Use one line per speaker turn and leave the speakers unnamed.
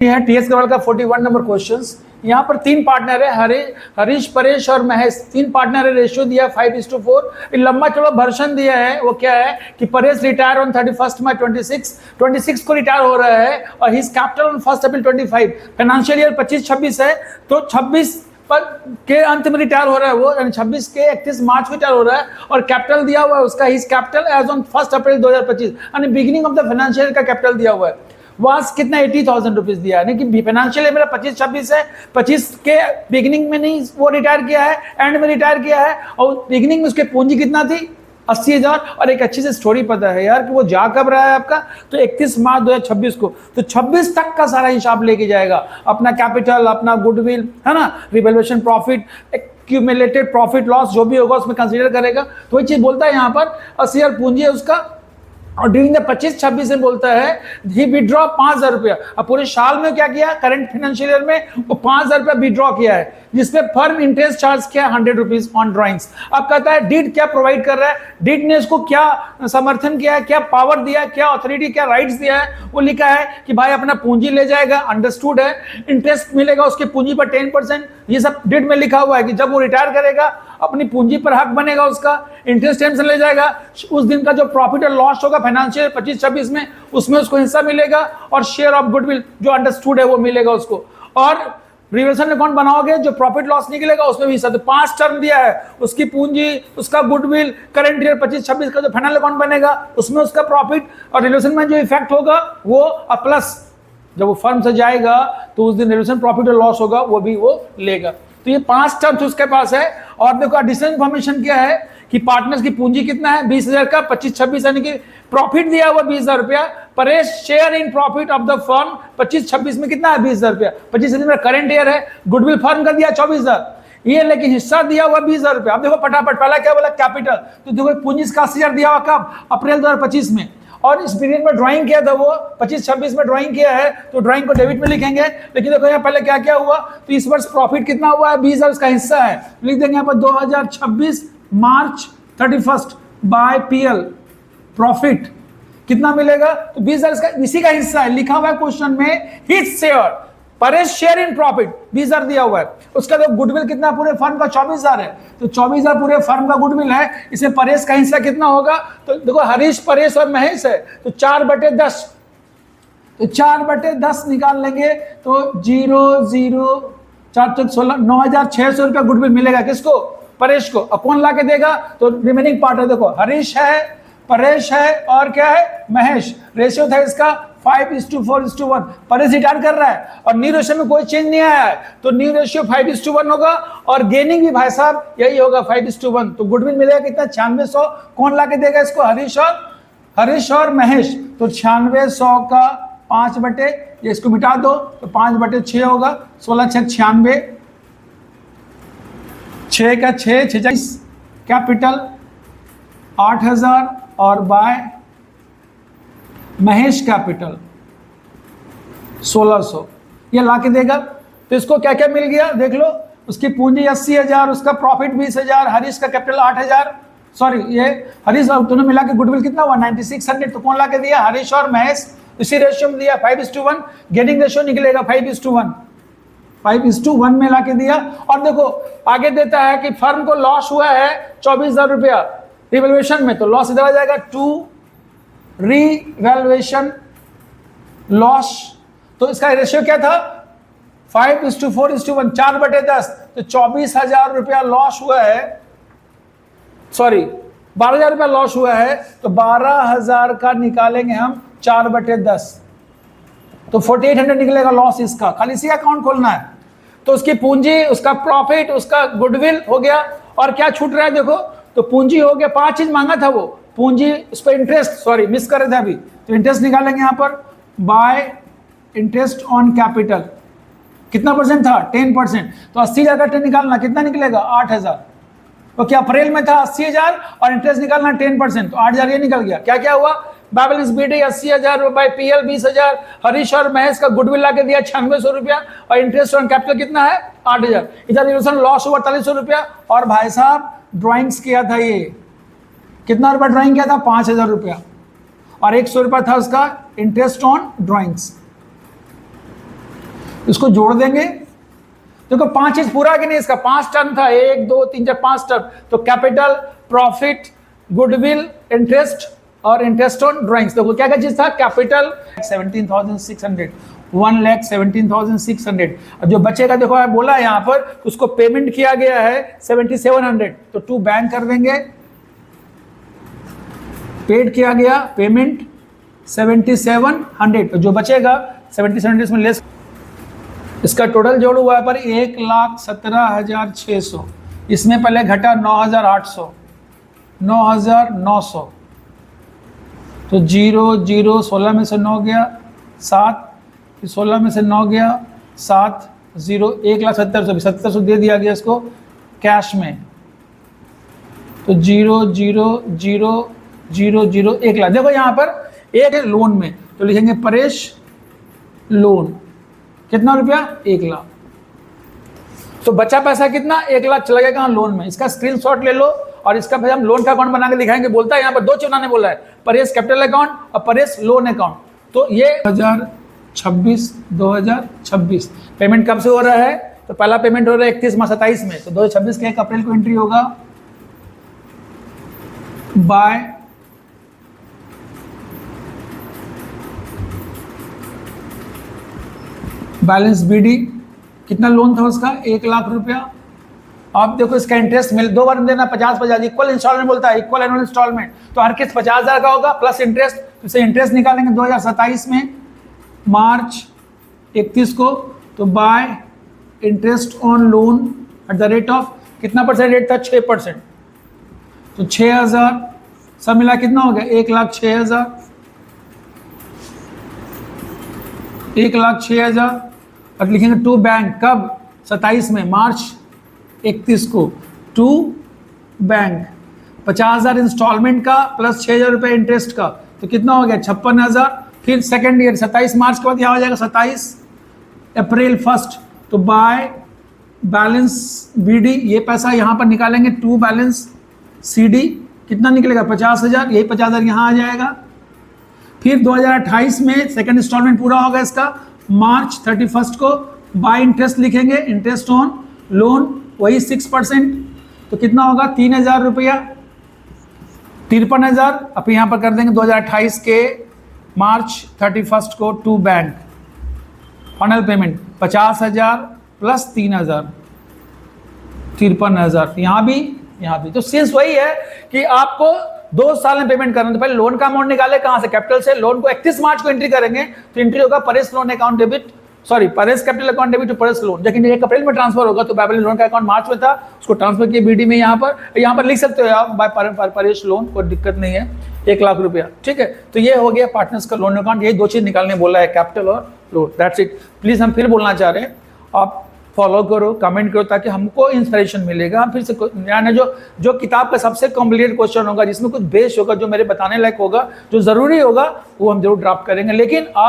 ये है टीएस गढ़वाल का 41 नंबर क्वेश्चंस। यहाँ पर तीन पार्टनर है, हरीश, परेश और महेश। तीन पार्टनर है, रेशियो दिया 5:4। लंबा चौड़ा वर्षन दिया है। वो क्या है कि परेश रिटायर ऑन 31 May 26 को रिटायर हो रहा है और his capital on 1 April 25। Financial year 25-26 है, तो 26 पर के अंत में रिटायर हो रहा है वो, यानी 26 के 31 मार्च को रिटायर हो रहा है। और कैपिटल दिया हुआ है उसका, his capital as on 1 April 2025, यानी beginning of the financial year का कैपिटल दिया हुआ है। वास कितना 80,000 रुपीज दिया है, यानी कि फाइनेंशियल ईयर मेरा 25-26 है, 25 के बिगिनिंग में नहीं वो रिटायर किया है, एंड में रिटायर किया है। और बिगिनिंग में उसकी पूंजी कितना थी 80,000। और एक अच्छी सी स्टोरी पता है यार कि वो जा कब रहा है आपका, तो 31 मार्च 2026 को। तो 26 तक का सारा हिसाब लेके जाएगा, अपना कैपिटल, अपना गुडविल, है ना, revaluation profit, accumulated profit loss जो भी होगा उसमें कंसीडर करेगा। तो वही चीज बोलता है यहाँ पर 80,000 पूंजी है उसका, और ड्यूरिंग द 25-26 से बोलता है ही विड्रॉ 5,000 रुपया। अब पूरे साल में क्या किया, करंट फाइनेंशियल ईयर में वो 5,000 रुपया विड्रॉ किया है, जिसपे फर्म इंटरेस्ट चार्ज किया 100 रुपीज ऑन ड्रॉइंग्स। अब कहता है डीड क्या प्रोवाइड कर रहा है, डीड ने इसको क्या समर्थन किया है, क्या पावर दिया है, क्या अथॉरिटी, क्या राइट्स दिया है। वो लिखा है कि भाई अपना पूंजी ले जाएगा, अंडरस्टूड है, इंटरेस्ट मिलेगा उसके पूंजी पर 10%। ये सब डीड में लिखा हुआ है कि जब वो रिटायर करेगा अपनी पूंजी पर हक बनेगा उसका, इंटरेस्ट टेंशन ले जाएगा, उस दिन का जो प्रॉफिट और लॉस होगा फाइनेंशियल 25-26 में, उसमें उसको हिस्सा मिलेगा, और शेयर ऑफ गुडविल जो अंडरस्टूड है वो मिलेगा उसको। और रिवर्सल अकाउंट बनाओगे, जो प्रॉफिट लॉस निकलेगा उसमें भी हिस्सा। तो 5 टर्म दिया है, उसकी पूंजी, उसका गुडविल, करंट ईयर 25-26 का जो फाइनल अकाउंट बनेगा उसमें उसका प्रॉफिट, और रिवर्सल में जो इफेक्ट होगा वो प्लस जब वो फर्म से जाएगा तो उस दिन रिवर्सल प्रॉफिट और लॉस होगा वो भी वो लेगा। तो ये 5 टर्म्स उसके पास है। और देखो एडिशनल इन्फॉर्मेशन क्या है कि पार्टनर्स की पूंजी कितना है 20,000 का, 25-26 यानी कि प्रॉफिट दिया हुआ 20,000 रुपया। Paresh share in profit of the firm 25-26 में कितना है 20,000 रुपया। 25 में करंट ईयर है, गुडविल फर्म का दिया 24,000, ये लेकिन हिस्सा दिया हुआ 20,000 रुपया। अब देखो फटाफट, पहला क्या बोला कैपिटल, तो देखो पूंजी का 80,000 दिया हुआ कब, अप्रैल 2025 में। और इस पीरियड में ड्राइंग किया था वो 25-26 में ड्राइंग किया है, तो ड्राइंग को डेबिट में लिखेंगे। लेकिन देखो यहाँ पहले क्या क्या हुआ, तो इस वर्ष प्रॉफिट कितना हुआ है 20,000, उसका हिस्सा है, लिख देंगे यहाँ पर 2026 मार्च 31 बाय पीएल प्रॉफिट कितना मिलेगा, तो 20,000 इसका इसी का हिस्सा है, लिखा हुआ है क्वेश्चन में his share, Paresh share in profit 20,000 दिया हुआ है। उसका तो गुडविल कितना पूरे फर्म का 24,000 है, तो 24,000 पूरे फर्म का गुडविल है, इसमें परेश का हिस्सा कितना होगा, तो देखो हरीश, परेश और महेश है, तो 4/10, तो 4/10 निकाल लेंगे तो 0 4 16 9,600 रुपया गुडविल मिलेगा किसको, परेश को। अब कौन ला के देगा, तो रिमेनिंग पार्ट है, देखो हरीश है, परेश है और क्या है महेश। रेशियो था इसका 5:4:1। परेश रिटायर कर रहा है और न्यू रेशियो में कोई चेंज नहीं आया है, तो न्यू रेशियो 5:1 होगा, और गेनिंग भी भाई साहब यही होगा 5:1। तो गुडविल मिलेगा कितना 9600। कौन ला के देगा इसको, हरीश और महेश। तो 9600 का 5 ये इसको मिटा दो तो 5/6 होगा, 16×6 = 96, 6 का 6 46, कैपिटल 8,000 और बाय महेश कैपिटल 1,600 ये ला के देगा। तो इसको क्या क्या मिल गया देख लो, उसकी पूंजी 80,000, उसका प्रॉफिट 20,000, हरीश का कैपिटल 8,000, सॉरी ये हरीश दोनों मिला के गुडविल कितना हुआ 9600। तो कौन ला के दिया, हरीश और महेश, इसी रेशियो में दिया 5:1। गेनिंग रेशियो निकलेगा 5:1 में ला के दिया। और देखो आगे देता है कि फर्म को लॉस हुआ है 24,000 रुपया रिवैल्यूएशन में, तो लॉस इधर आ जाएगा 2 रिवैल्यूएशन लॉस। तो इसका रेशियो क्या था 5:4:1, 4/10, तो 24,000 रुपया लॉस हुआ है, सॉरी 12,000 रुपया लॉस हुआ है, तो 12,000 का निकालेंगे हम 4/10, तो 4,800 निकलेगा लॉस इसका। खाली इसी अकाउंट खोलना है, तो उसकी पूंजी, उसका प्रॉफिट, उसका गुडविल हो गया, और क्या छूट रहा है देखो, तो पूंजी हो गया, 5 चीज मांगा था वो, पूंजी, उस पर इंटरेस्ट, सॉरी मिस कर रहे थे अभी, तो इंटरेस्ट निकालेंगे यहाँ पर बाय इंटरेस्ट ऑन कैपिटल, कितना परसेंट था 10%, तो 80,000 का 10 निकालना कितना निकलेगा 8,000। तो क्या अप्रैल में था 80,000 और इंटरेस्ट निकालना 10%, तो 8,000 ये निकल गया। क्या क्या हुआ, बाबल इस बीडी 80,000 बाय पीएल 20,000, हरीश और महेश का गुडविल ला के दिया 9600 रुपया, और इंटरेस्ट ऑन कैपिटल कितना है 8,000। इधर रिवर्सल लॉस हुआ 4800 रुपया, और भाई साहब ड्राइंग्स किया था, ये कितना रुपया ड्राइंग किया था 5,000 रुपया, और 100 रुपया था उसका इंटरेस्ट ऑन ड्राइंग्स। इसको जोड़ देंगे। देखो 5 चीज पूरा कि नहीं, इसका 5 टर्म था, 1 2 3 4 5 टर्म। तो कैपिटल, प्रॉफिट, गुडविल, इंटरेस्ट और इंटरेस्ट ऑन ड्राइंग्स। देखो क्या क्या चीज था, कैपिटल 17,600, 1,17,600। अब जो बचेगा देखो बोला है यहाँ पर, उसको पेमेंट किया गया है 7,700, तो टू बैंक कर देंगे। पेड किया गया पेमेंट 7,700, जो बचेगा 7,700 में लेस, इसका टोटल जोड़ हुआ है पर 1,17,600। इसमें पहले घटा 9,800, 9,900, तो 0 0, 16 में से 9 गया 7, 16 में से 9 गया 7, 0, 1,70,000, 7,000 दे दिया गया इसको कैश में। तो 0 0 0 0 0, 1,00,000। देखो यहाँ पर एक है लोन में, तो लिखेंगे परेश लोन, कितना रुपया, 1,00,000। तो बचा पैसा कितना, 1,00,000 चला गया कहाँ, लोन में। इसका स्क्रीनशॉट ले लो और इसका फिर हम लोन का अकाउंट बना के दिखाएंगे। बोलता है यहाँ पर 2 चीज ने बोला है, परेश कैपिटल अकाउंट और परेश लोन अकाउंट। तो ये 2026 पेमेंट कब से हो रहा है, तो पहला पेमेंट हो रहा है 31/27 में, तो 2026 के 1 अप्रैल को एंट्री होगा बाय बैलेंस बीडी। कितना लोन था उसका, 1,00,000 रुपया। आप देखो इसका इंटरेस्ट मिल 2 बार देना, 50 इक्वल इंस्टॉलमेंट बोलता है, इक्वल एनुअल इंस्टॉलमेंट। तो हर किस्त 50,000 का होगा प्लस इंटरेस्ट। तो इसे इंटरेस्ट निकालेंगे 2027 में मार्च 31 को, तो bye interest on loan at the rate of, कितना परसेंट रेट था, 6%। तो 6,000 सब मिला कितना हो गया, 1,06,000, 1,06,000। और लिखेंगे टू बैंक कब, 27 में, मार्च 31 को, टू बैंक 50,000 इंस्टॉलमेंट का प्लस 6,000 रुपये इंटरेस्ट का, तो कितना हो गया 56,000। फिर सेकेंड ईयर 27 मार्च के बाद यहाँ हो जाएगा 27 अप्रैल 1, तो बाय बैलेंस बीडी, ये पैसा यहाँ पर निकालेंगे, टू बैलेंस सीडी, कितना निकलेगा 50,000, यही 50,000 यहाँ आ जाएगा। फिर 2028 में सेकेंड इंस्टॉलमेंट पूरा होगा इसका, मार्च 31 को, बाय इंटरेस्ट लिखेंगे, इंटरेस्ट ऑन लोन वही 6%, तो कितना होगा 3,000 रुपया, 53,000। अब यहाँ पर कर देंगे 2028 के मार्च 31 को, to bank final payment 50,000 plus 3,000, 53,000। यहाँ भी तो सेंस वही है कि आपको 2 साल में पेमेंट करना। तो पहले लोन का अमाउंट निकाले कहां से, कैपिटल से। लोन को 31 मार्च को एंट्री करेंगे, तो एंट्री होगा Paresh loan account debit, sorry Paresh capital account debit to Paresh loan. लेकिन 1 अप्रैल में ट्रांसफर होगा, तो बैबल लोन का अकाउंट मार्च में था, उसको ट्रांसफर किया बीडी में। यहाँ पर लिख सकते हो आप बाय परेश लोन, कोई दिक्कत नहीं है, 1,00,000 रुपया, ठीक है। तो ये हो गया पार्टनर्स का लोन अकाउंट। ये 2 चीज निकालने बोला है, कैपिटल और लोन, दैट्स इट। प्लीज हम फिर बोलना चाह रहे हैं, आप फॉलो करो, कमेंट करो, ताकि हमको इंस्पिरेशन मिलेगा। हम फिर से यानी जो किताब का सबसे कॉम्प्लिकेटेड क्वेश्चन होगा, जिसमें कुछ बेस होगा, जो मेरे बताने लायक होगा, जो जरूरी होगा, वो हम जरूर ड्राफ्ट करेंगे। लेकिन आप